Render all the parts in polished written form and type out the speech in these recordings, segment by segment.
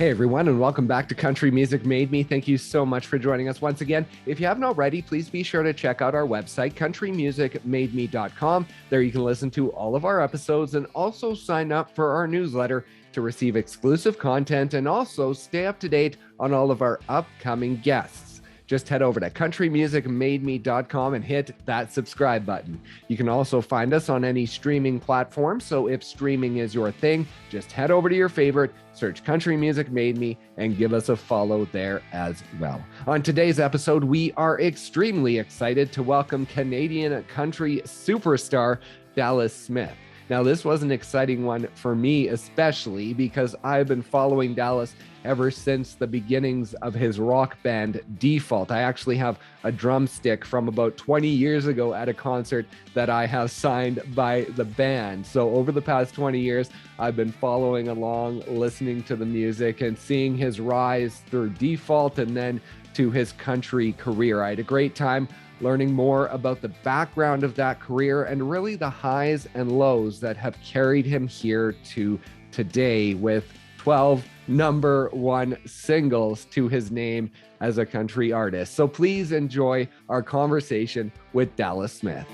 Hey everyone, and welcome back to Country Music Made Me. Thank you so much for joining us once again. If you haven't already, please be sure to check out our website, countrymusicmademe.com. There you can listen to all of our episodes and also sign up for our newsletter to receive exclusive content and also stay up to date on all of our upcoming guests. Just head over to countrymusicmademe.com and hit that subscribe button. You can also find us on any streaming platform, so if streaming is your thing, just head over to your favorite, search Country Music Made Me, and give us a follow there as well. On today's episode, we are extremely excited to welcome Canadian country superstar Dallas Smith. Now, this was an exciting one for me, especially because I've been following Dallas ever since the beginnings of his rock band Default. I actually have a drumstick from about 20 years ago at a concert that I have signed by the band. So over the past 20 years, I've been following along, listening to the music and seeing his rise through Default and then to his country career. I had a great time learning more about the background of that career and really the highs and lows that have carried him here to today with 12 number one singles to his name as a country artist. So please enjoy our conversation with Dallas Smith.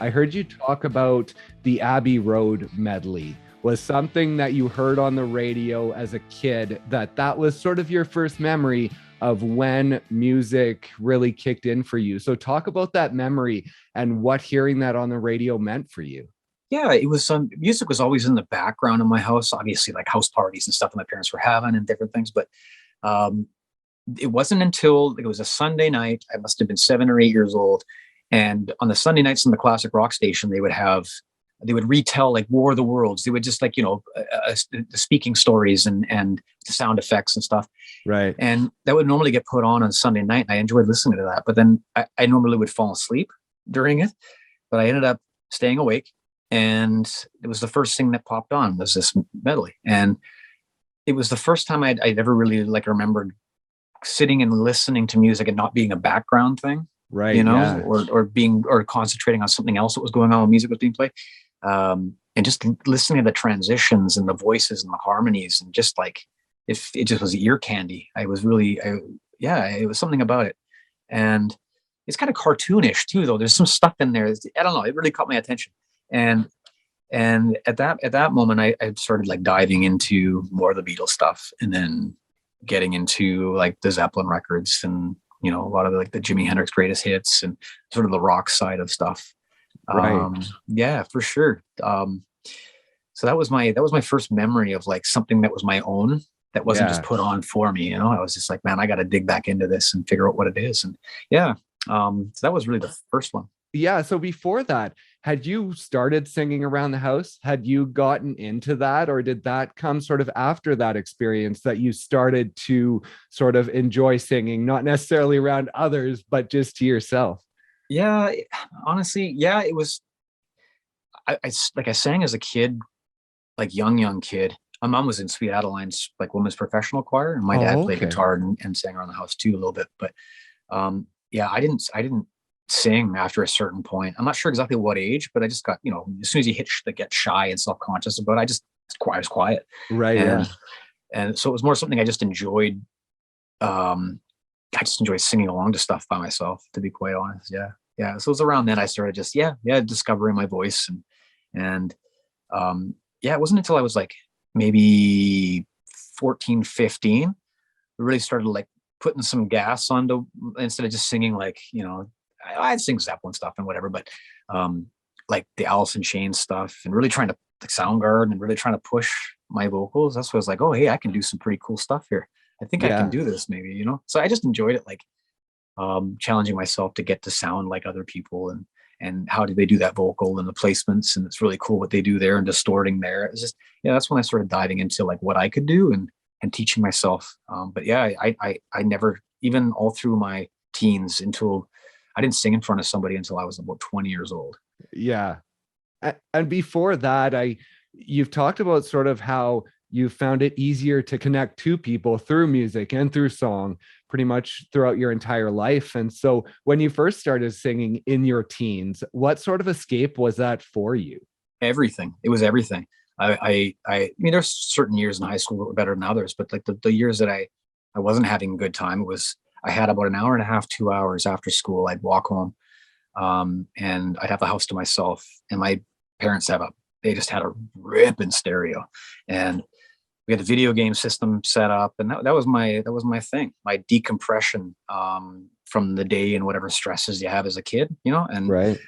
I heard you talk about the Abbey Road Medley. Was something that you heard on the radio as a kid, that was sort of your first memory of when music really kicked in for you. So talk about that memory and what hearing that on the radio meant for you. Yeah, it was music was always in the background in my house, obviously like house parties and stuff that my parents were having and different things. But it wasn't until it was a Sunday night, I must have been 7 or 8 years old. And on the Sunday nights in the classic rock station, they would retell like War of the Worlds. They would just like, the speaking stories and the sound effects and stuff. Right. And that would normally get put on Sunday night. And I enjoyed listening to that. But then I normally would fall asleep during it. But I ended up staying awake. And it was the first thing that popped on was this medley. And it was the first time I'd ever really remembered sitting and listening to music and not being a background thing. Right. Yeah. or concentrating on something else that was going on when music was being played. And just listening to the transitions and the voices and the harmonies and just like, if it just was ear candy. It was something about it. And it's kind of cartoonish too, though. There's some stuff in there. I don't know. It really caught my attention. And at that moment, I started like diving into more of the Beatles stuff and then getting into like the Zeppelin records and, a lot of like the Jimi Hendrix greatest hits and sort of the rock side of stuff. Right. Yeah, for sure. So that was my first memory of like something that was my own, that wasn't just put on for me. I was just like, man, I got to dig back into this and figure out what it is. And so that was really the first one. Yeah. So before that, had you started singing around the house? Had you gotten into that, or did that come sort of after that experience that you started to sort of enjoy singing, not necessarily around others, but just to yourself? Yeah, honestly, yeah, it was. I sang as a kid, like young kid. My mom was in Sweet Adeline's like women's professional choir, and my dad played guitar and sang around the house too a little bit. But I didn't sing after a certain point. I'm not sure exactly what age, but I just got, as soon as you get shy and self-conscious about it, I was quiet. Right. And so it was more something I just enjoyed. I just enjoy singing along to stuff by myself, to be quite honest. Yeah. Yeah. So it was around then I started just, discovering my voice and it wasn't until I was like maybe 14, 15, I really started like putting some gas onto, instead of just singing like, I'd sing Zeppelin stuff and whatever, but like the Alice in Chains stuff and really trying to like Soundgarden and really trying to push my vocals. That's what I was like, oh, hey, I can do some pretty cool stuff here. I think I can do this maybe, So I just enjoyed it, like challenging myself to get to sound like other people and how do they do that vocal and the placements. And it's really cool what they do there and distorting there. It's just, that's when I started diving into like what I could do and teaching myself. But I never, even all through my teens until I didn't sing in front of somebody until I was about 20 years old. Yeah. And before that, you've talked about sort of how you found it easier to connect to people through music and through song pretty much throughout your entire life. And so when you first started singing in your teens, what sort of escape was that for you? everything. It was everything. I mean, there's certain years in high school that were better than others, but like the years that I wasn't having a good time, it was, I had about an hour and a half, 2 hours after school. I'd walk home, and I'd have the house to myself, and my parents they just had a ripping stereo, and we had the video game system set up, and that was my thing, my decompression, from the day and whatever stresses you have as a kid, and Right.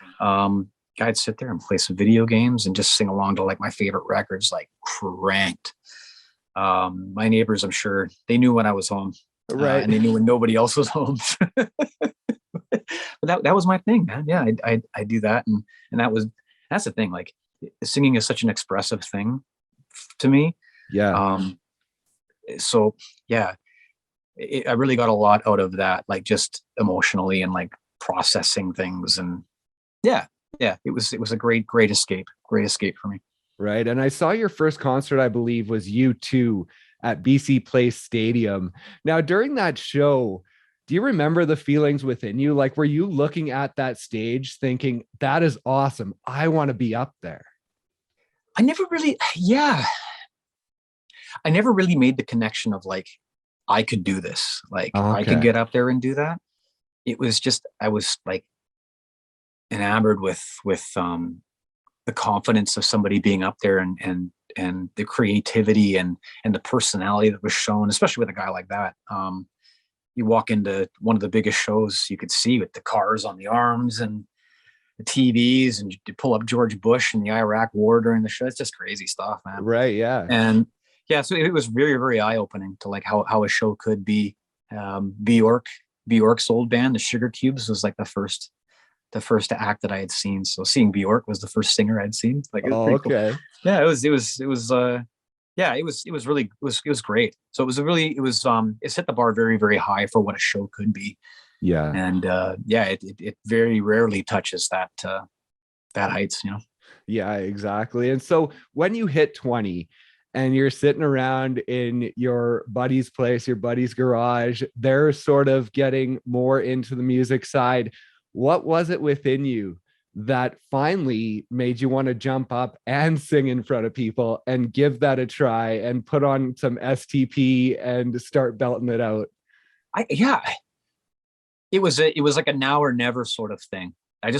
I'd sit there and play some video games and just sing along to like my favorite records, like Cranked. My neighbors, I'm sure they knew when I was home, Right. and they knew when nobody else was home. But that was my thing, man. Yeah, I do that, and that's the thing. Like, singing is such an expressive thing to me. Yeah. So yeah, I really got a lot out of that, like just emotionally and like processing things, and yeah, it was a great escape for me. Right. And I saw your first concert, I believe, was U2 at BC Place Stadium. Now, during that show, do you remember the feelings within you? Like, were you looking at that stage thinking, that is awesome, I want to be up there? I never really, yeah, I never really made the connection of like, I could do this. Like, I could Okay. get up there and do that. It was just, I was like enamored with the confidence of somebody being up there, and the creativity and the personality that was shown, especially with a guy like that. You walk into one of the biggest shows you could see, with the cars on the arms and the TVs, and you pull up George Bush and the Iraq War during the show. It's just crazy stuff, man. Right. Yeah. And yeah, so it was very, very eye-opening to like how a show could be. Bjork's old band, the Sugar Cubes, was like the first act that I had seen. So seeing Bjork was the first singer I'd seen. Like, it was pretty cool. Okay. Yeah, it was great. So it set the bar very, very high for what a show could be. Yeah. And it very rarely touches that heights, Yeah, exactly. And so when you hit 20 and you're sitting around in your buddy's place, your buddy's garage, they're sort of getting more into the music side. What was it within you that finally made you want to jump up and sing in front of people and give that a try and put on some STP and start belting it out? It was like a now or never sort of thing. I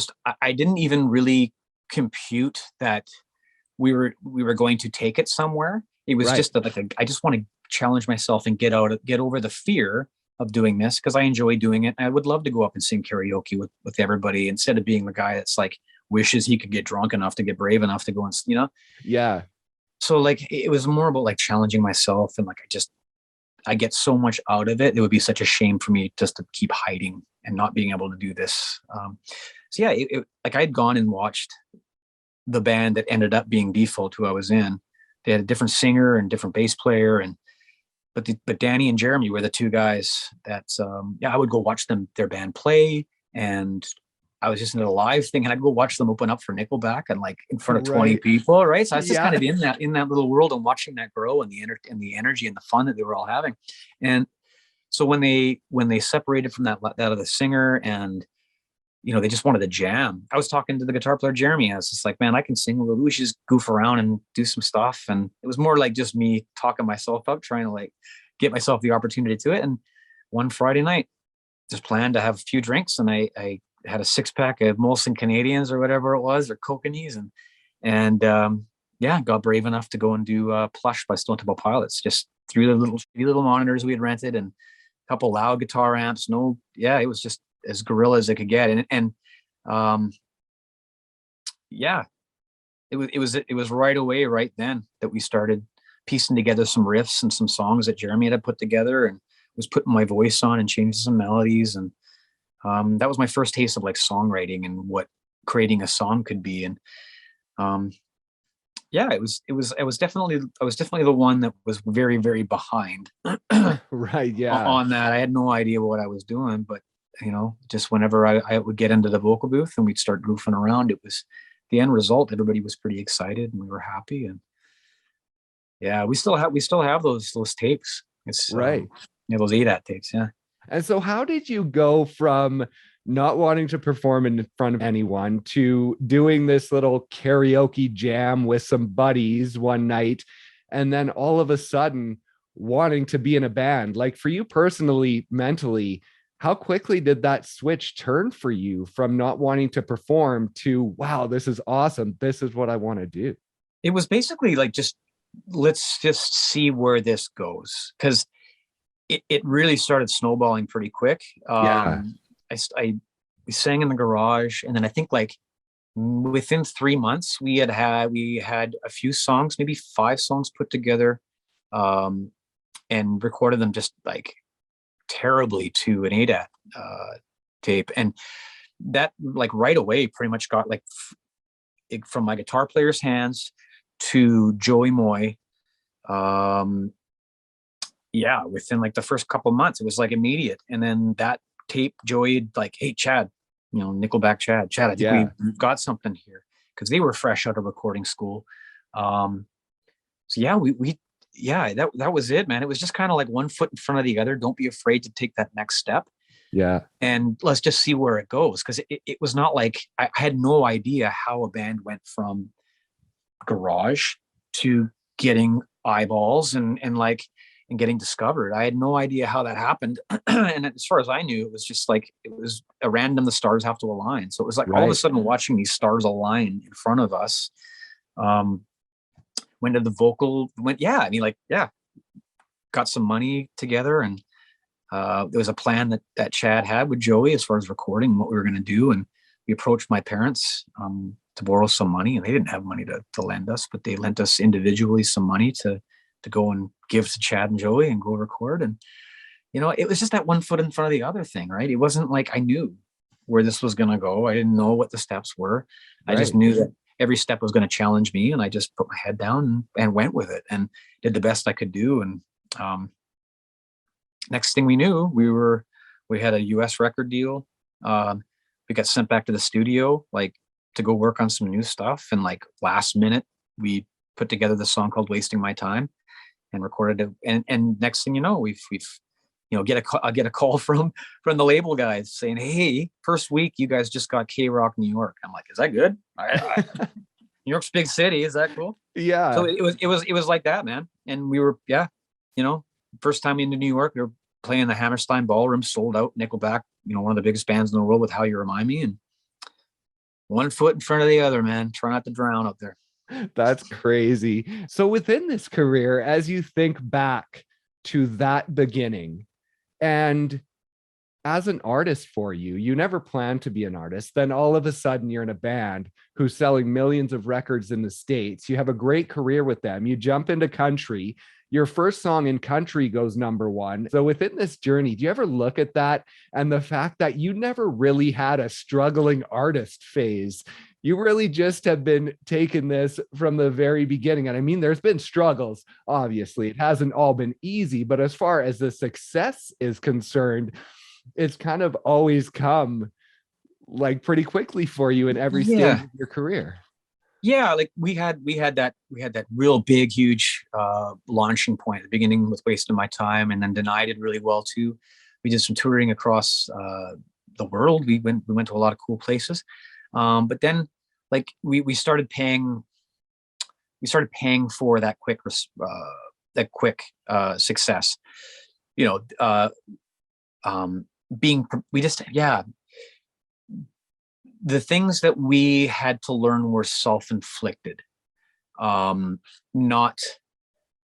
didn't even really compute that we were going to take it somewhere. It was just that I just want to challenge myself and get over the fear of doing this, because I enjoy doing it. I would love to go up and sing karaoke with everybody, instead of being the guy that's like wishes he could get drunk enough to get brave enough to go and, Yeah. So like, it was more about like challenging myself, and like, I get so much out of it. It would be such a shame for me just to keep hiding and not being able to do this. So yeah, like, I'd gone and watched the band that ended up being Default, who I was in. They had a different singer and different bass player, but Danny and Jeremy were the two guys that I would go watch their band play, and I was just in a live thing, and I'd go watch them open up for Nickelback, and like in front of 20 people, right? So I was just kind of in that little world, and watching that grow, and the energy and the fun that they were all having. And so when they separated from that other singer, and they just wanted to jam, I was talking to the guitar player Jeremy. I was just like, man, I can sing. We should just goof around and do some stuff. And it was more like just me talking myself up, trying to like get myself the opportunity to it. And one Friday night, just planned to have a few drinks, and I had a 6-pack of Molson Canadians or whatever it was, or Kokanee, and got brave enough to go and do Plush by Stone Temple Pilots, just through the little monitors we had rented, and a couple loud guitar amps. It was just as guerrilla as it could get. And it was right away, right then, that we started piecing together some riffs and some songs that Jeremy had put together, and was putting my voice on and changing some melodies. And that was my first taste of like songwriting and what creating a song could be. And I was definitely the one that was very, very behind. Right. Yeah. On that. I had no idea what I was doing, but just whenever I would get into the vocal booth and we'd start goofing around, it was the end result. Everybody was pretty excited, and we were happy. And yeah, we still have those tapes. It's right. Those ADAT tapes. Yeah. And so how did you go from not wanting to perform in front of anyone to doing this little karaoke jam with some buddies one night, and then all of a sudden wanting to be in a band. Like for you personally, mentally, how quickly did that switch turn for you from not wanting to perform to, wow, this is awesome, this is what I want to do? It was basically like, just let's just see where this goes, because it really started snowballing pretty quick. Yeah. We sang in the garage, and then I think like within 3 months we had a few songs, maybe 5 songs put together, and recorded them just like terribly to an ADAT tape, and that like right away pretty much got like from my guitar player's hands to Joey Moi. Yeah, within like the first couple months, it was like immediate. And then that tape, Joey like, hey, Chad, Nickelback Chad, I think we've got something here, because they were fresh out of recording school. So yeah, that was it, man. It was just kind of like one foot in front of the other. Don't be afraid to take that next step. Yeah. And let's just see where it goes. Because it was not like I had no idea how a band went from garage to getting eyeballs and getting discovered. I had no idea how that happened. And as far as I knew, it was just like, it was a random, the stars have to align. So it was like all of a sudden watching these stars align in front of us. When did the vocal went? Yeah. I mean, like, yeah, got some money together, and there was a plan that Chad had with Joey as far as recording what we were going to do. And we approached my parents to borrow some money, and they didn't have money to lend us, but they lent us individually some money to go and give to Chad and Joey and go record. And, it was just that one foot in front of the other thing, right? It wasn't like I knew where this was going to go. I didn't know what the steps were. I just knew that every step was going to challenge me, and I just put my head down and went with it and did the best I could do. And next thing we knew, we had a US record deal. We got sent back to the studio, like, to go work on some new stuff. And like last minute, we put together this song called Wasting My Time and recorded it. And next thing you know, we've I get a call from the label guys saying, hey, first week you guys just got K-Rock New York. I'm like, is that good? New York's big city. Is that cool? Yeah. So it was like that, man. And we were, first time into New York, we were playing the Hammerstein Ballroom, sold out. Nickelback, one of the biggest bands in the world with How You Remind Me, and one foot in front of the other, man. Try not to drown up there. That's crazy. So within this career, as you think back to that beginning, and as an artist for you, you never planned to be an artist. Then all of a sudden you're in a band who's selling millions of records in the States. You have a great career with them. You jump into country. Your first song in country goes #1. So within this journey, do you ever look at that and the fact that you never really had a struggling artist phase? You really just have been taking this from the very beginning. And I mean, there's been struggles, obviously. It hasn't all been easy, but as far as the success is concerned, it's kind of always come like pretty quickly for you in every stage of your career. Yeah, like we had that real big, huge launching point at the beginning with Wasting My Time, and then Deny did really well too. We did some touring across the world. We went to a lot of cool places, but then like we started paying for that quick success. The things that we had to learn were self-inflicted, not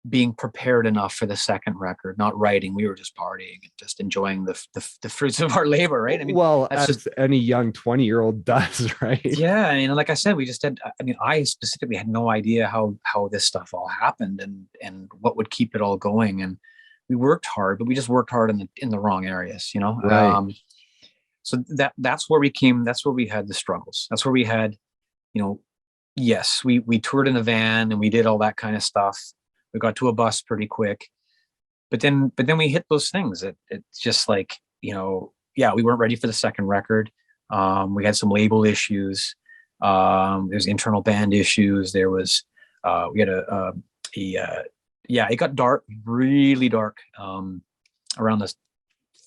being prepared enough for the second record, not writing. We were just partying and just enjoying the fruits of our labor, right? I mean, well, as any young 20-year-old does, right? Yeah, like I said, I specifically had no idea how this stuff all happened and what would keep it all going. And we worked hard, but we just worked hard in the wrong areas, Right. So that's where we had the struggles. That's where we had, yes, we toured in a van and we did all that kind of stuff. We got to a bus pretty quick, but then we hit those things. It's just like, we weren't ready for the second record. We had some label issues. There's internal band issues. There was, we had it got dark, really dark, around the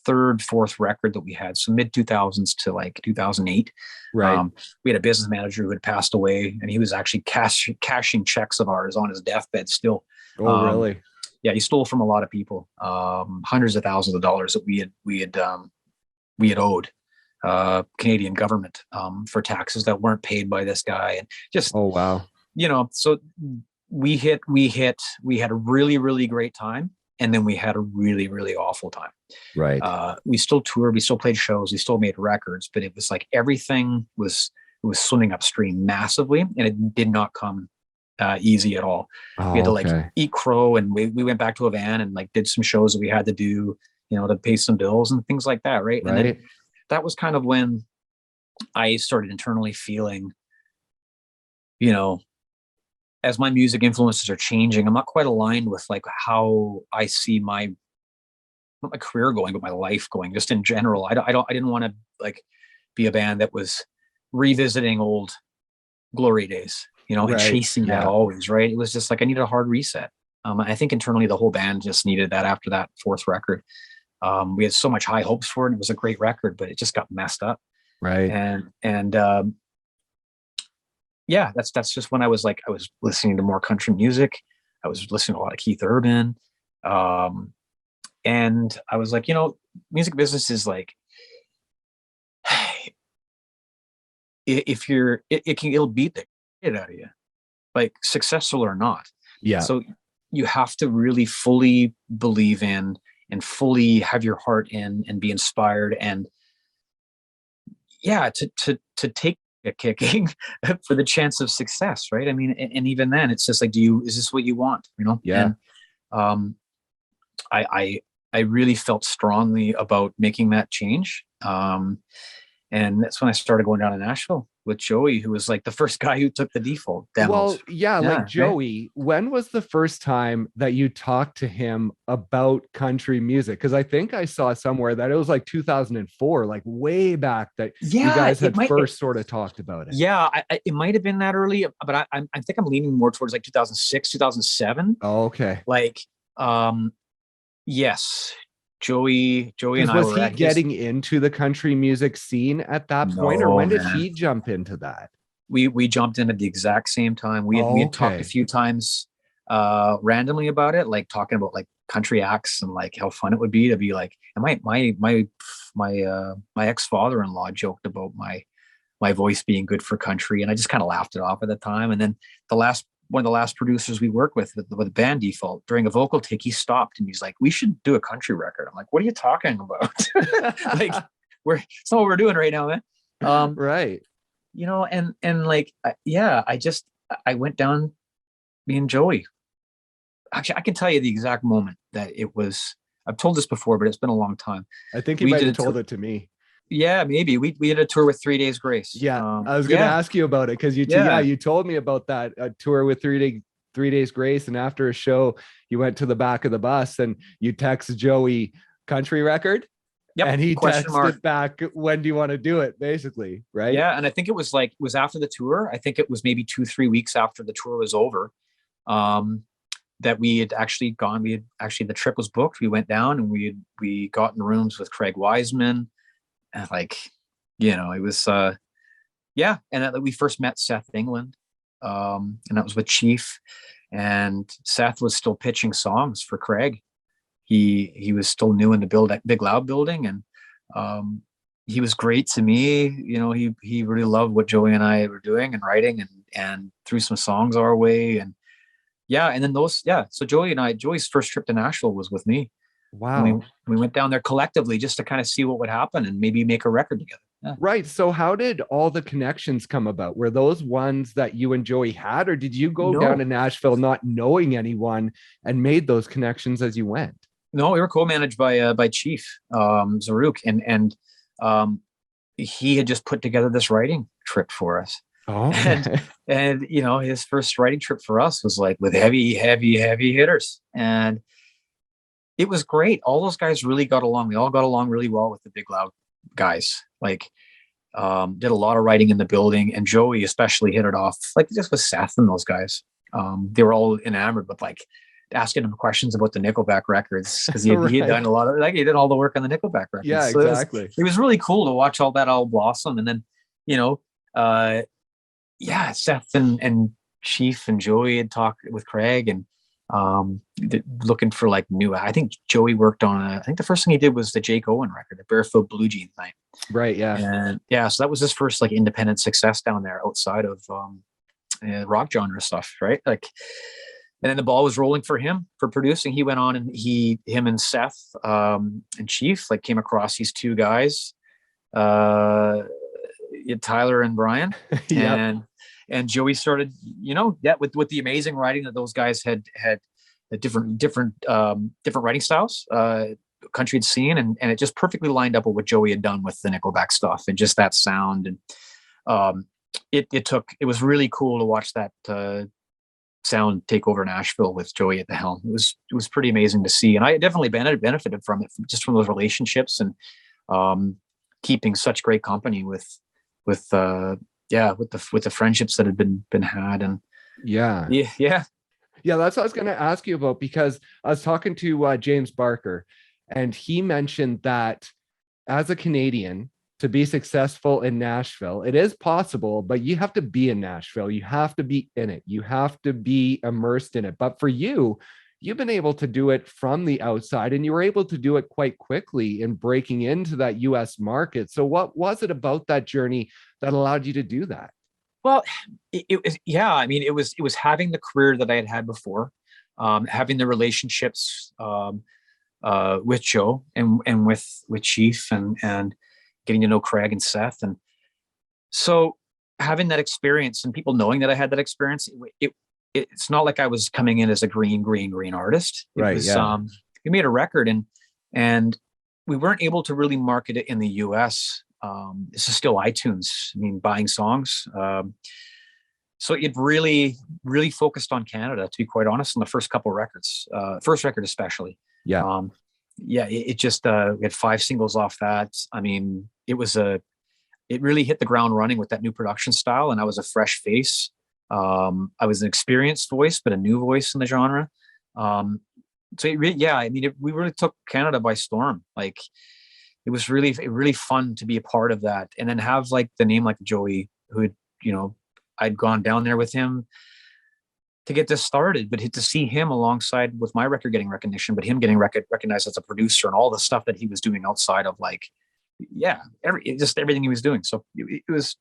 third, fourth record that we had. So mid 2000s to like 2008. Right. We had a business manager who had passed away, and he was actually cashing checks of ours on his deathbed still. Oh, really? Yeah, he stole from a lot of people, hundreds of thousands of dollars that we had owed Canadian government for taxes that weren't paid by this guy, and just, oh wow, so we had a really, really great time, and then we had a really, really awful time. Right. We still toured, we still played shows, we still made records, but it was like everything was swimming upstream massively, and it did not come easy at all. Oh, we had to okay. like eat crow, and we went back to a van and like did some shows that we had to do, to pay some bills and things like that. Right. Right. And then that was kind of when I started internally feeling, as my music influences are changing, I'm not quite aligned with like how I see not my career going, but my life going, just in general. I didn't want to like be a band that was revisiting old glory days, and Right. chasing that always. Right. It was just like, I needed a hard reset. I think internally the whole band just needed that after that fourth record. We had so much high hopes for it. And it was a great record, but it just got messed up. Right. And yeah, that's just when I was listening to more country music. I was listening to a lot of Keith Urban. And I was like, music business is like, it'll beat the shit out of you, like successful or not. Yeah. So you have to really fully believe in and fully have your heart in and be inspired, and to take a kicking for the chance of success. Right. I mean, and even then it's just like, is this what you want? Yeah. And I really felt strongly about making that change. And that's when I started going down to Nashville with Joey, who was like the first guy who took the default demos. Well, yeah, like Joey, right? When was the first time that you talked to him about country music? Because I think I saw somewhere that it was like 2004, like way back, that you guys had first sort of talked about it. Yeah, it might have been that early, but I think I'm leaning more towards like 2006, 2007. Oh, okay. Like, yes. Joey and I was he getting into the country music scene at that point, or when did he jump into that? We jumped in at the exact same time. We had talked a few times randomly about it, like talking about like country acts and like how fun it would be to be like. And my ex-father-in-law joked about my voice being good for country, and I just kind of laughed it off at the time. And then one of the last producers we worked with Band Default, during a vocal take, he stopped and he's like, "We should do a country record." I'm like, "What are you talking about?" Like, it's not what we're doing right now, man. Right. And like, I went down, me and Joey. Actually, I can tell you the exact moment that it was. I've told this before, but it's been a long time. I think you might have told it to me. Yeah, maybe we had a tour with 3 Days Grace. Yeah, I was going to ask you about it because you told me about that tour with 3 Days Grace, and after a show, you went to the back of the bus and you text Joey country record. Yep. And he texted back, "When do you want to do it?" Basically, right? Yeah, and I think it was after the tour. I think it was maybe 2-3 weeks after the tour was over. That we had actually gone. The trip was booked. We went down and we got in rooms with Craig Wiseman. And like, it was, and that we first met Seth England, and that was with Chief, and Seth was still pitching songs for Craig. He was still new in the Big Loud building, and he was great to me. He really loved what Joey and I were doing and writing, and threw some songs our way, and then so Joey's first trip to Nashville was with me. Wow. We went down there collectively just to kind of see what would happen and maybe make a record together. Yeah. Right. So how did all the connections come about? Were those ones that you and Joey had, or did you go down to Nashville not knowing anyone and made those connections as you went? No, we were co-managed by Chief Zaruk, and he had just put together this writing trip for us. Oh, and his first writing trip for us was like with heavy hitters, and it was great. All those guys really got along. We all got along really well with the Big Loud guys. Like, did a lot of writing in the building, and Joey especially hit it off, like just with Seth and those guys. They were all enamored with like asking him questions about the Nickelback records, because he Right. had done a lot of, like, he did all the work on the Nickelback records. Yeah, so exactly. it was really cool to watch all that all blossom. And then, you know, Seth and Chief and Joey had talked with Craig, and looking for like new. I think Joey worked on I think the first thing he did was the Jake Owen record, the Barefoot Blue Jeans Night. Right. Yeah. And so that was his first like independent success down there outside of rock genre stuff, right? Like, and then the ball was rolling for him for producing. He went on and him and Seth and Chief like came across these two guys, Tyler and Brian, Yep. and Joey started, with the amazing writing that those guys had different writing styles, country had seen, and it just perfectly lined up with what Joey had done with the Nickelback stuff and just that sound. And it was really cool to watch that sound take over Nashville with Joey at the helm. It was pretty amazing to see, and I definitely benefited from it, just from those relationships and keeping such great company with the friendships that had been had. And Yeah. That's what I was going to ask you about, because I was talking to James Barker, and he mentioned that as a Canadian, to be successful in Nashville, it is possible, but you have to be in Nashville. You have to be in it. You have to be immersed in it. But for you, you've been able to do it from the outside, and you were able to do it quite quickly in breaking into that US market. So what was it about that journey that allowed you to do that? Well, it was having the career that I had before, having the relationships with Joe and with Chief, and getting to know Craig and Seth. And so having that experience and people knowing that I had that experience, it's not like I was coming in as a green artist. We made a record, and we weren't able to really market it in the US. This is still iTunes. I mean, buying songs. So it really, really focused on Canada, to be quite honest, in the first couple of records, first record especially. Yeah. It just, we had 5 singles off that. I mean, it really hit the ground running with that new production style. And I was a fresh face. I was an experienced voice, but a new voice in the genre. We really took Canada by storm. Like, it was really fun to be a part of that. And then have like the name like Joey, who, I'd gone down there with him to get this started, but to see him alongside with my record getting recognition, but him getting recognized as a producer and all the stuff that he was doing outside of everything he was doing. So it was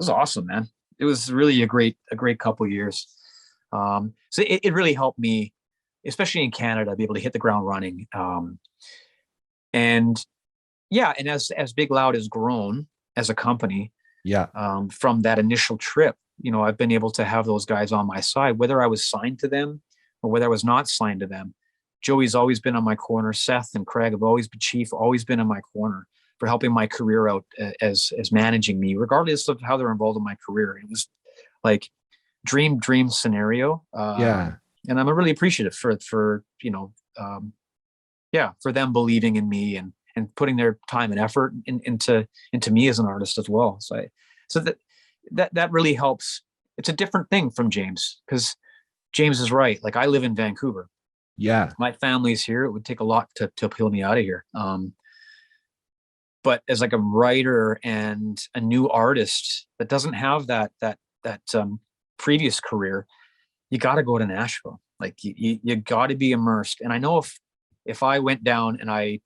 awesome, man. It was really a great couple of years. So it really helped me, especially in Canada, be able to hit the ground running. And as Big Loud has grown as a company, from that initial trip, I've been able to have those guys on my side, whether I was signed to them or whether I was not signed to them. Joey's always been on my corner. Seth and Craig have always been Chief, always been in my corner for helping my career out, as managing me, regardless of how they're involved in my career. It was like dream scenario. And I'm really appreciative for them believing in me and putting their time and effort into me as an artist as well. So that really helps. It's a different thing from James, because James is right. Like, I live in Vancouver. Yeah. My family's here. It would take a lot to peel me out of here. But as like a writer and a new artist that doesn't have that previous career, you got to go to Nashville. Like, you got to be immersed. And I know if I went down and I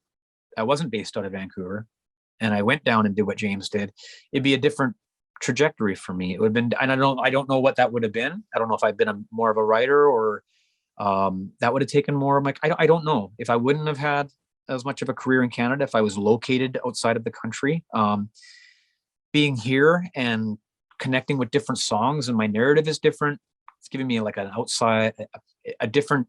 wasn't based out of Vancouver, and I went down and did what James did, it'd be a different trajectory for me. It would have been, and I don't know what that would have been. I don't know if I'd been more of a writer, or that would have taken more of my, I don't know if I wouldn't have had as much of a career in Canada if I was located outside of the country. Being here and connecting with different songs, and my narrative is different. It's giving me like an outside, a different,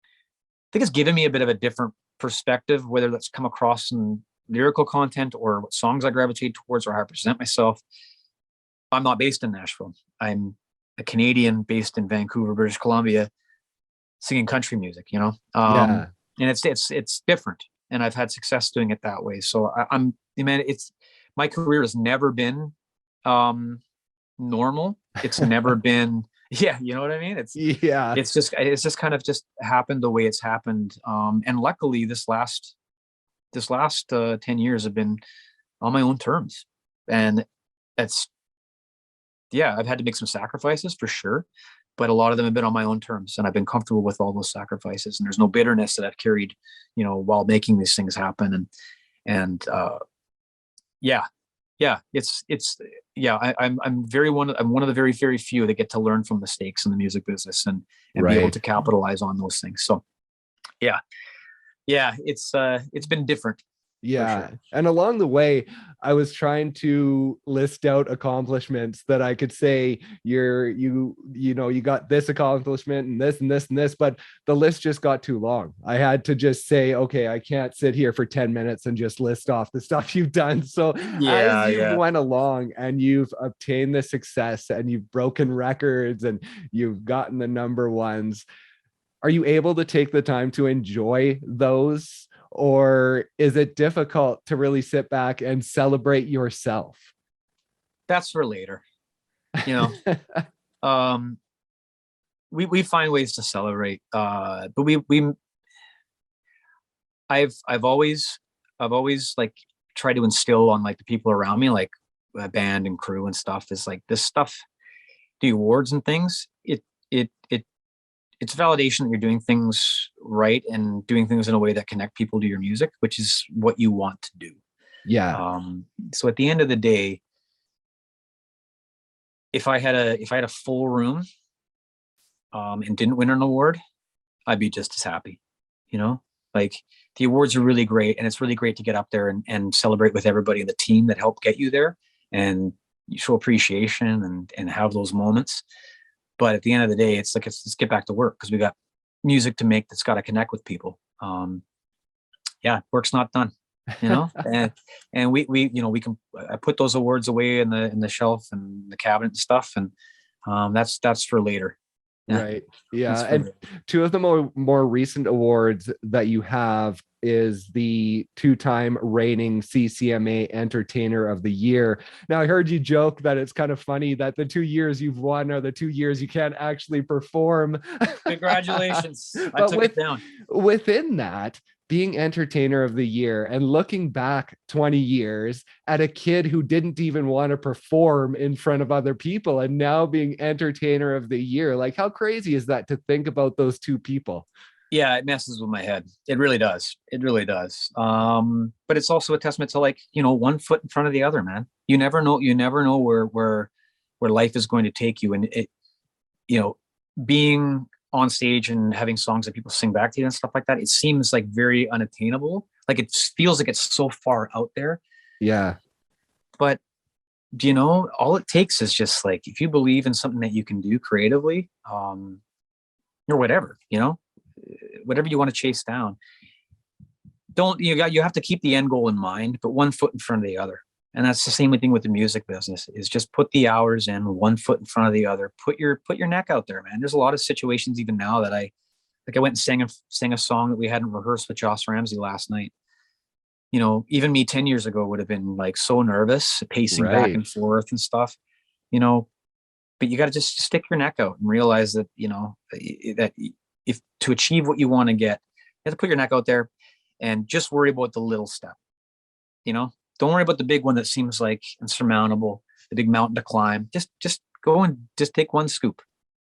I think it's given me a bit of a different perspective, whether that's come across in lyrical content or what songs I gravitate towards or how I present myself. I'm not based in Nashville. I'm a Canadian based in Vancouver, British Columbia, singing country music, and it's different. And I've had success doing it that way. So my career has never been normal. It's never been Yeah, you know what I mean? Yeah. It's just kind of just happened the way it's happened. And luckily this last 10 years have been on my own terms. And it's, yeah, I've had to make some sacrifices for sure, but a lot of them have been on my own terms, and I've been comfortable with all those sacrifices. And there's no bitterness that I've carried, while making these things happen. And yeah, yeah, I'm one of the very, very few that get to learn from mistakes in the music business and be able Right. to capitalize on those things. So yeah, yeah, it's been different for Yeah. sure. And along the way, I was trying to list out accomplishments that I could say you got this accomplishment and this and this and this, but the list just got too long. I had to just say, okay, I can't sit here for 10 minutes and just list off the stuff you've done. So as Yeah, you've yeah. went along and you've obtained the success and you've broken records and you've gotten the number ones, are you able to take the time to enjoy those, or is it difficult to really sit back and celebrate yourself? That's for later. You know, um, we find ways to celebrate. But I've always like tried to instill on like the people around me, like band and crew and stuff, is like this stuff, the awards and things. It's validation that you're doing things right and doing things in a way that connect people to your music, which is what you want to do. Yeah. So at the end of the day, if I had a full room and didn't win an award, I'd be just as happy. Like the awards are really great, and it's really great to get up there and celebrate with everybody in the team that helped get you there, and you show appreciation and have those moments. But at the end of the day, it's like, let's get back to work, because we got music to make that's got to connect with people. Yeah, work's not done, and we can, I put those awards away in the shelf and the cabinet and stuff, and that's for later. Yeah, Right. Yeah. that's for And later. two of the more recent awards that you have is the two-time reigning CCMA Entertainer of the Year. Now, I heard you joke that it's kind of funny that the 2 years you've won are the 2 years you can't actually perform. Congratulations. I But took it down. within that, being Entertainer of the Year and looking back 20 years at a kid who didn't even want to perform in front of other people and now being Entertainer of the Year, like how crazy is that to think about those two people? Yeah, it messes with my head. It really does. It really does. But it's also a testament to, like, one foot in front of the other, man. You never know where life is going to take you. And you know, being on stage and having songs that people sing back to you and stuff like that, it seems like very unattainable. Like it feels like it's so far out there. Yeah. But all it takes is just like, if you believe in something that you can do creatively, or whatever you want to chase down, you have to keep the end goal in mind, but one foot in front of the other. And that's the same thing with the music business, is just put the hours in, one foot in front of the other. Put your neck out there, man. There's a lot of situations even now that I went and sang a song that we hadn't rehearsed with Joss Ramsey last night. Even me 10 years ago would have been like so nervous, pacing back Right. and forth and stuff, you know, but you got to just stick your neck out and realize that, that if to achieve what you want to get, you have to put your neck out there and just worry about the little step. Don't worry about the big one that seems like insurmountable, the big mountain to climb. Just go and just take one scoop,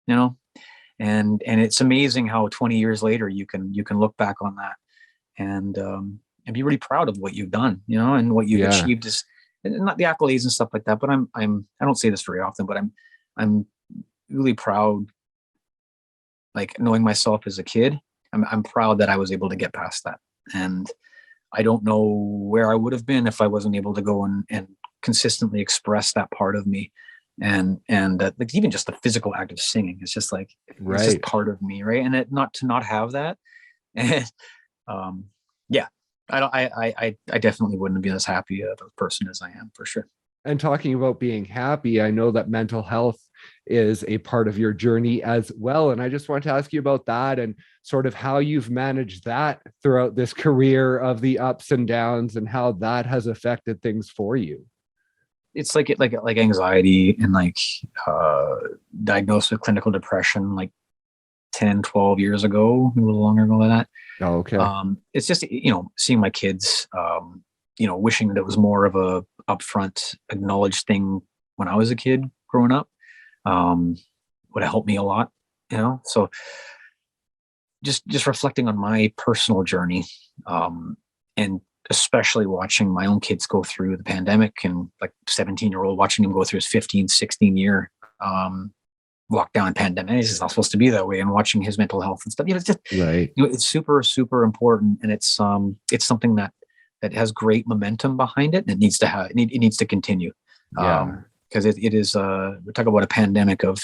and it's amazing how 20 years later you can look back on that and be really proud of what you've done, and what you've Yeah. achieved. Is not the accolades and stuff like that, but I don't say this very often, but I'm really proud, like knowing myself as a kid. I'm proud that I was able to get past that. And I don't know where I would have been if I wasn't able to go and consistently express that part of me. And like even just the physical act of singing, it's just like, it's just Right. part of me. Right. And not to not have that. And yeah, I definitely wouldn't be as happy of a person as I am, for sure. And talking about being happy, I know that mental health is a part of your journey as well. And I just want to ask you about that and sort of how you've managed that throughout this career of the ups and downs and how that has affected things for you. it's like anxiety and diagnosed with clinical depression, like 10, 12 years ago, a little longer ago than that. Oh, okay. It's just, seeing my kids, wishing that it was more of a upfront acknowledged thing when I was a kid growing up, would have helped me a lot, so just reflecting on my personal journey, and especially watching my own kids go through the pandemic, and like 17-year-old watching him go through his 15, 16 year, lockdown pandemic. It's just not supposed to be that way. And watching his mental health and stuff, it's just, Right. It's super, super important. And it's something that has great momentum behind it. And it needs to continue. Yeah. Because it is, we talk about a pandemic of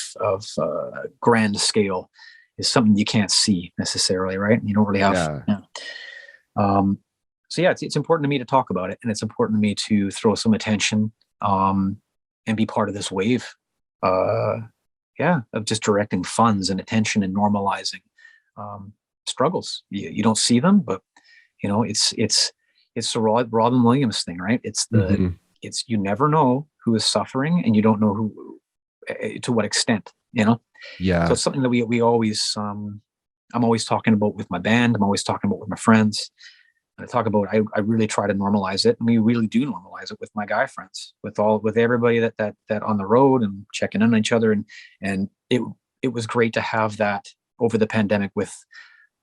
grand scale, is something you can't see necessarily. Right. And you don't really have, so yeah, it's important to me to talk about it, and it's important to me to throw some attention, and be part of this wave, of just directing funds and attention and normalizing, struggles. You don't see them, but it's the Robin Williams thing, right? It's it's, you never know who is suffering, and you don't know who, to what extent, So it's something that we always, I'm always talking about with my band. I'm always talking about with my friends. I talk about, I really try to normalize it, and we really do normalize it with my guy friends, with everybody that on the road, and checking in on each other, and it was great to have that over the pandemic with,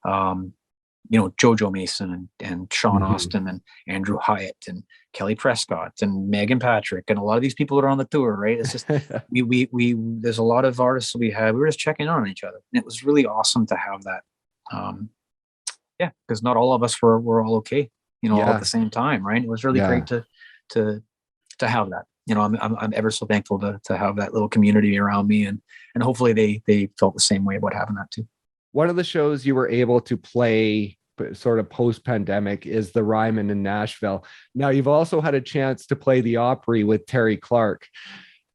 Jojo Mason and Sean Austin and Andrew Hyatt and Kelly Prescott and Megan Patrick and a lot of these people that are on the tour, right? It's just we there's a lot of artists we were just checking in on each other, and it was really awesome to have that. Because not all of us were all okay, all at the same time, right? It was really great to have that. I'm ever so thankful to have that little community around me, and hopefully they felt the same way about having that too. One of the shows you were able to play sort of post-pandemic is the Ryman in Nashville. Now, you've also had a chance to play the Opry with Terry Clark.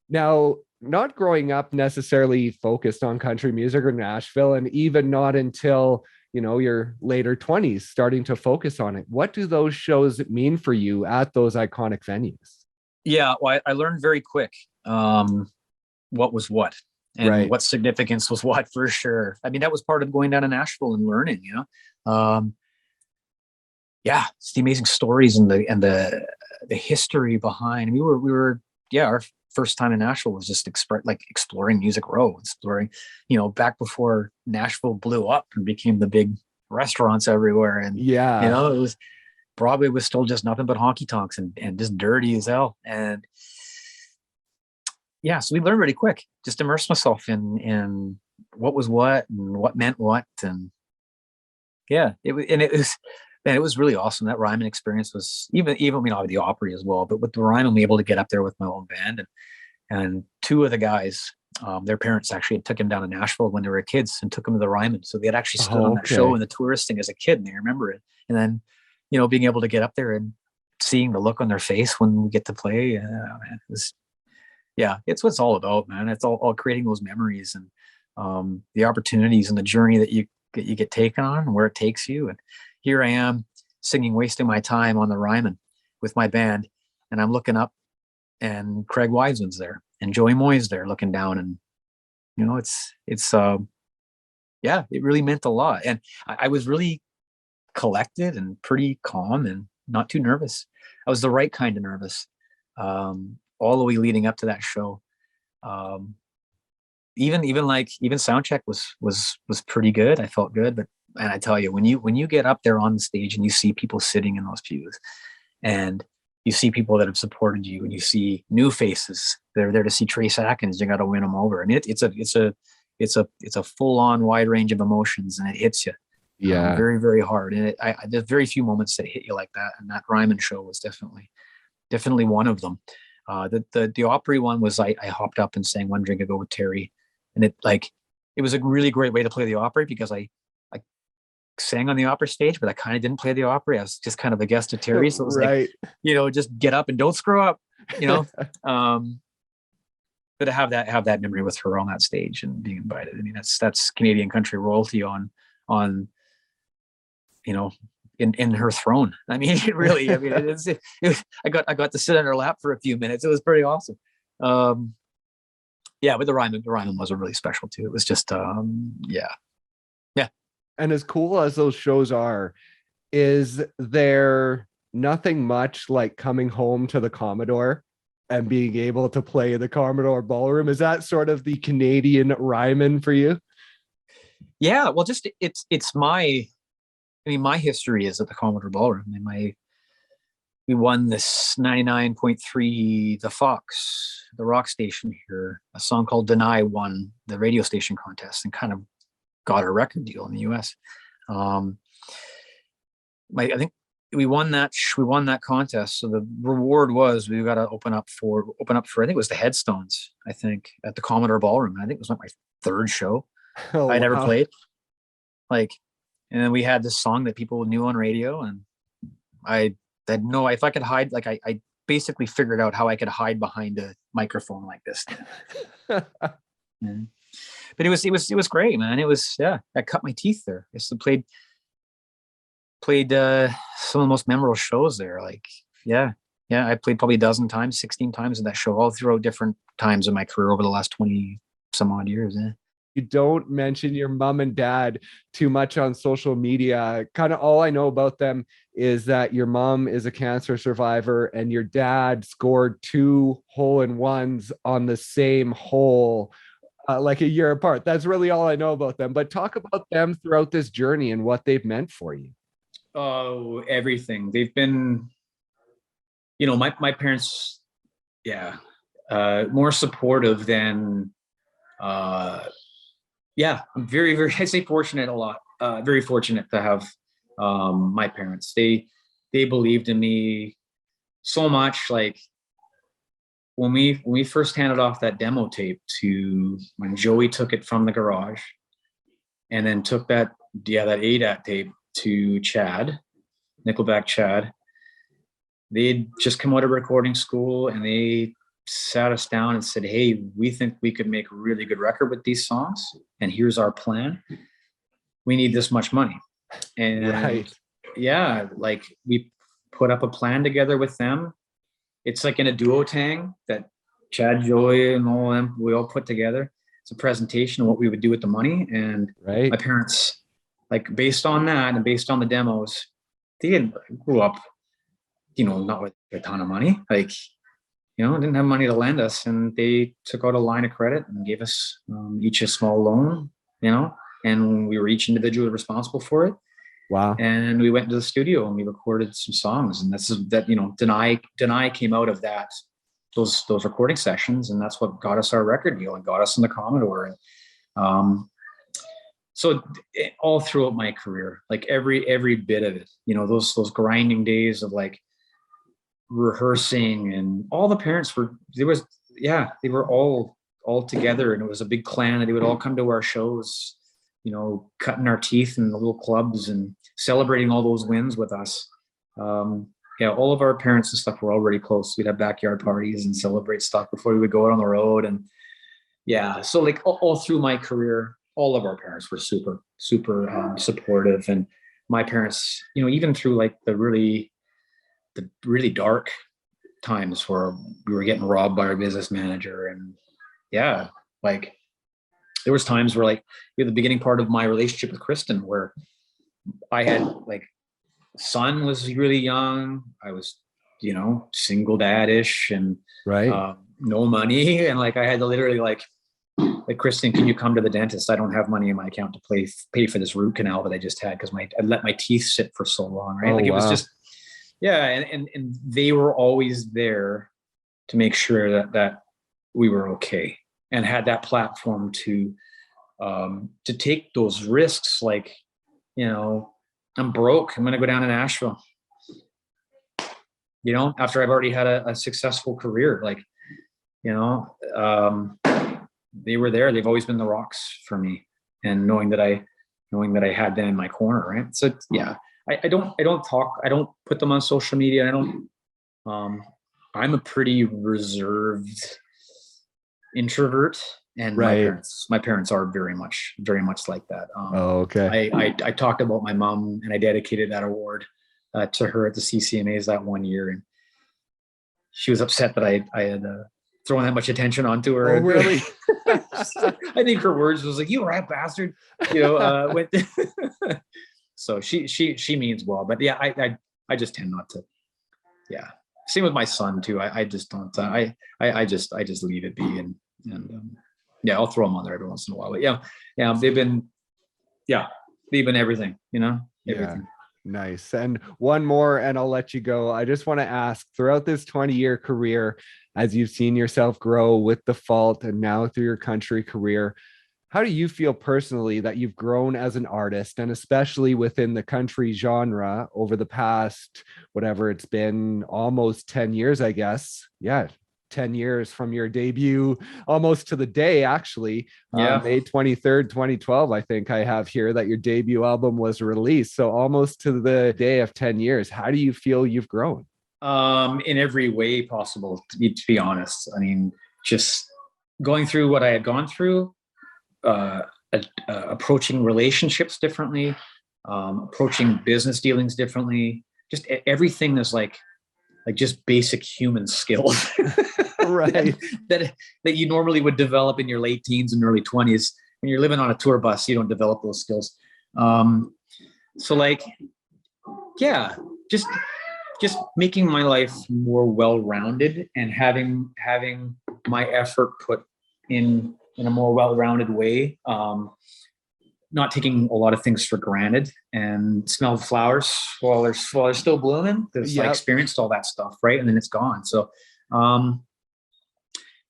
Now, not growing up necessarily focused on country music or Nashville, and even not until your later 20s starting to focus on it. What do those shows mean for you at those iconic venues? Yeah, well, I learned very quick what was what, and what significance was what, for sure. I mean, that was part of going down to Nashville and learning, it's the amazing stories and the history behind. We were our first time in Nashville was just exploring Music Row, exploring, back before Nashville blew up and became the big restaurants everywhere. And, it was, Broadway was still just nothing but honky tonks and just dirty as hell. And so we learned really quick, just immerse myself in what was what and what meant what. And it was really awesome. That Ryman experience was even with the Opry as well, but with the Ryman, we were able to get up there with my own band, and two of the guys, their parents actually took him down to Nashville when they were kids and took him to the Ryman. So they had actually stood on that show in the tourist thing as a kid, and they remember it. And then, being able to get up there and seeing the look on their face when we get to play, it's what it's all about, man. It's all creating those memories and the opportunities and the journey that you get taken on and where it takes you. And here I am singing Wasting My Time on the Ryman with my band, and I'm looking up, and Craig Wiseman's there, and Joey Moi's there looking down, and it really meant a lot. And I was really collected and pretty calm and not too nervous. I was the right kind of nervous, all the way leading up to that show. Even sound check was pretty good. I felt good, and I tell you, when you get up there on the stage and you see people sitting in those pews, and you see people that have supported you, and you see new faces, they're there to see Trace Atkins, you got to win them over. And it's a full on wide range of emotions, and it hits you very, very hard. And there's very few moments that hit you like that. And that Ryman show was definitely one of them. The Opry one was, I hopped up and sang One Drink Ago with Terry, and it was a really great way to play the Opry, because I sang on the opera stage, but I kind of didn't play the Opry. I was just kind of a guest of Terry. So it was just get up and don't screw up, but to have that memory with her on that stage and being invited. I mean, that's Canadian country royalty on, in her throne. I mean, it really, I mean, I got to sit on her lap for a few minutes. It was pretty awesome. Yeah, but the Ryman was really special too. It was just, yeah. And as cool as those shows are, is there nothing much like coming home to the Commodore and being able to play the Commodore Ballroom? Is that sort of the Canadian Ryman for you? Yeah, well, just it's my, I mean, my history is at the Commodore Ballroom. And we won this 99.3, the Fox, the rock station here. A song called "Deny" won the radio station contest and kind of got a record deal in the U.S. I think we won that contest. So the reward was we got to open up for I think it was the Headstones. I think at the Commodore Ballroom. I think it was like my third show I'd ever played. Like, and then we had this song that people knew on radio, and I had no, if I could hide, like I basically figured out how I could hide behind a microphone like this. But it was great, man. It was, yeah, I cut my teeth there. I just played some of the most memorable shows there. Like, yeah, I played probably a dozen times, 16 times in that show, all throughout different times in my career over the last 20 some odd years. Yeah. You don't mention your mom and dad too much on social media. Kind of all I know about them is that your mom is a cancer survivor and your dad scored 2 hole-in-ones on the same hole, like a year apart. That's really all I know about them. But talk about them throughout this journey and what they've meant for you. Oh, everything. They've been, my parents, yeah, more supportive than, yeah, I'm very, very, I say fortunate a lot, very fortunate to have my parents. They believed in me so much. Like when we first handed off that demo tape to when Joey took it from the garage and then took that ADAT tape to Chad, Nickelback Chad, they'd just come out of recording school and they sat us down and said, "Hey, we think we could make a really good record with these songs, and here's our plan. We need this much money." And right. Yeah, like we put up a plan together with them. It's like in a duotang that Chad, Joey, and all of them, we all put together. It's a presentation of what we would do with the money. And right. My parents, like based on that and based on the demos, they grew up, not with a ton of money. Like, didn't have money to lend us, and they took out a line of credit and gave us each a small loan, and we were each individually responsible for it. Wow. And we went to the studio and we recorded some songs, and Deny came out of that, those recording sessions, and that's what got us our record deal and got us in the Commodore. And so all throughout my career, like every bit of it, those grinding days of like rehearsing, and all the parents they were all together, and it was a big clan, and they would all come to our shows, cutting our teeth in the little clubs and celebrating all those wins with us. All of our parents and stuff were already close. We'd have backyard parties and celebrate stuff before we would go out on the road. And so like all through my career, all of our parents were super, super supportive. And my parents, even through like the really dark times where we were getting robbed by our business manager. And like there was times where like the beginning part of my relationship with Kristen, where I had like son was really young. I was, single dad-ish and right. No money. And like, I had to literally like, Kristen, can you come to the dentist? I don't have money in my account to pay for this root canal that I just had, because I let my teeth sit for so long. Right. Oh, like it wow. was just, and they were always there to make sure that we were okay, and had that platform to take those risks. Like, I'm broke, I'm going to go down to Nashville, after I've already had a successful career. Like, they were there. They've always been the rocks for me, and knowing that I had them in my corner. Right. So I don't put them on social media. I'm a pretty reserved introvert. And Right. my parents are very much like that. Okay. I talked about my mom, and I dedicated that award to her at the CCMAs that one year, and she was upset that I had thrown that much attention onto her. Oh, really? I think her words was like, "You rat bastard," So she means well, but yeah, I just tend not to. Yeah, same with my son too. I just don't. I just leave it be, and yeah, I'll throw them on there every once in a while. But yeah, they've been everything, everything. Yeah. Nice. And one more, and I'll let you go. I just want to ask, throughout this 20-year career, as you've seen yourself grow with The Fault and now through your country career, how do you feel personally that you've grown as an artist, and especially within the country genre over the past, whatever it's been, almost 10 years, I guess? Yeah. 10 years from your debut, almost to the day, actually. May 23rd, 2012, I think I have here that your debut album was released. So almost to the day of 10 years. How do you feel you've grown? In every way possible, to be honest. I mean, just going through what I had gone through, approaching relationships differently, approaching business dealings differently, just everything is like just basic human skills. Right. that you normally would develop in your late teens and early 20s. When you're living on a tour bus, you don't develop those skills. So like, yeah, just making my life more well-rounded and having my effort put in a more well-rounded way. Not taking a lot of things for granted, and smell the flowers while they're still blooming. Because I experienced all that stuff, right? And then it's gone. So,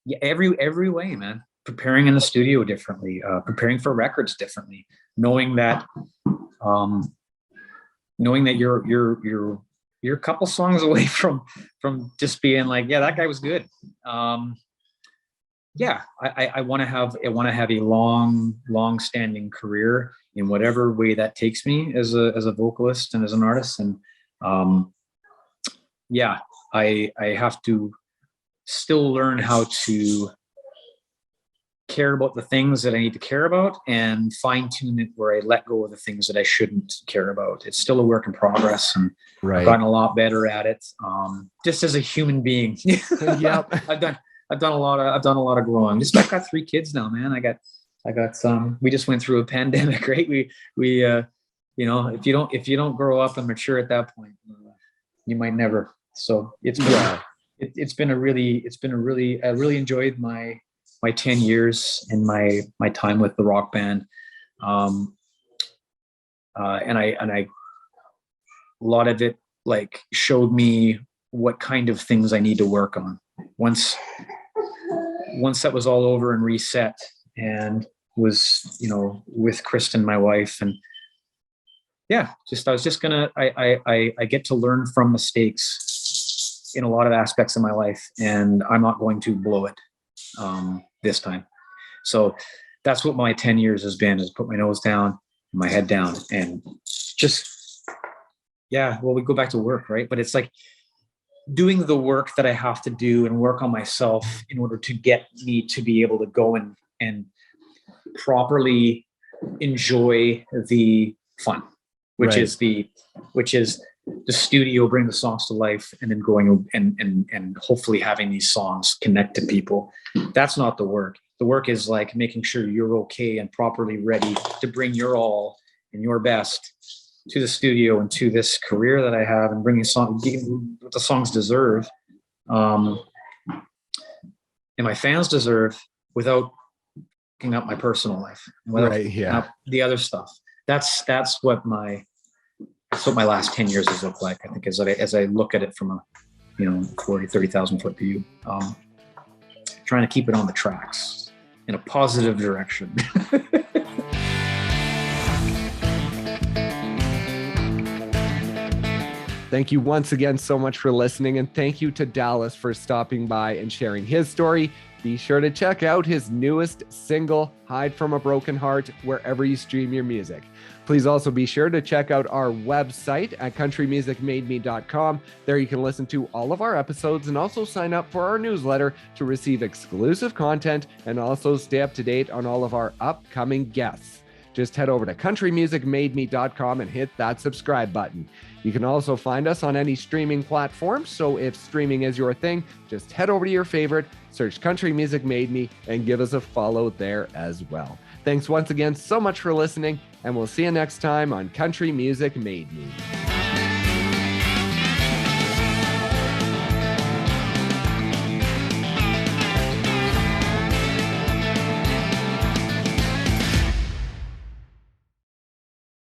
yeah, every way, man. Preparing in the studio differently, preparing for records differently, knowing that you're a couple songs away from just being like, yeah, that guy was good. Yeah, I want to have a long standing career in whatever way that takes me as a vocalist and as an artist. And yeah, I have to still learn how to care about the things that I need to care about and fine tune it where I let go of the things that I shouldn't care about. It's still a work in progress, and I've gotten a lot better at it. Just as a human being. Yep. I've done a lot of growing. I've got 3 kids now, man. I got some. We just went through a pandemic, right? We if you don't grow up and mature at that point, you might never. So I really enjoyed my 10 years and my time with the rock band. And I a lot of it like showed me what kind of things I need to work on. Once that was all over and reset, and was, with Kristen, my wife, and yeah, I get to learn from mistakes in a lot of aspects of my life, and I'm not going to blow it this time. So that's what my 10 years has been, is put my nose down, my head down, and just, we go back to work, right? But it's like doing the work that I have to do and work on myself in order to get me to be able to go and properly enjoy the fun, which is the studio, bring the songs to life, and then going and hopefully having these songs connect to people. That's not the work. The work is like making sure you're okay and properly ready to bring your all and your best to the studio and to this career that I have, and bringing what the songs deserve, and my fans deserve, without picking up my personal life, without up the other stuff. That's what my last 10 years has looked like. I think as I look at it from a 30,000 foot view, trying to keep it on the tracks in a positive direction. Thank you once again so much for listening, and thank you to Dallas for stopping by and sharing his story. be sure to check out his newest single, Hide from a Broken Heart, wherever you stream your music. Please also be sure to check out our website at countrymusicmademe.com. There you can listen to all of our episodes and also sign up for our newsletter to receive exclusive content and also stay up to date on all of our upcoming guests. Just head over to countrymusicmademe.com and hit that subscribe button. You can also find us on any streaming platform, so if streaming is your thing, just head over to your favorite, search Country Music Made Me, and give us a follow there as well. Thanks once again so much for listening, and we'll see you next time on Country Music Made Me.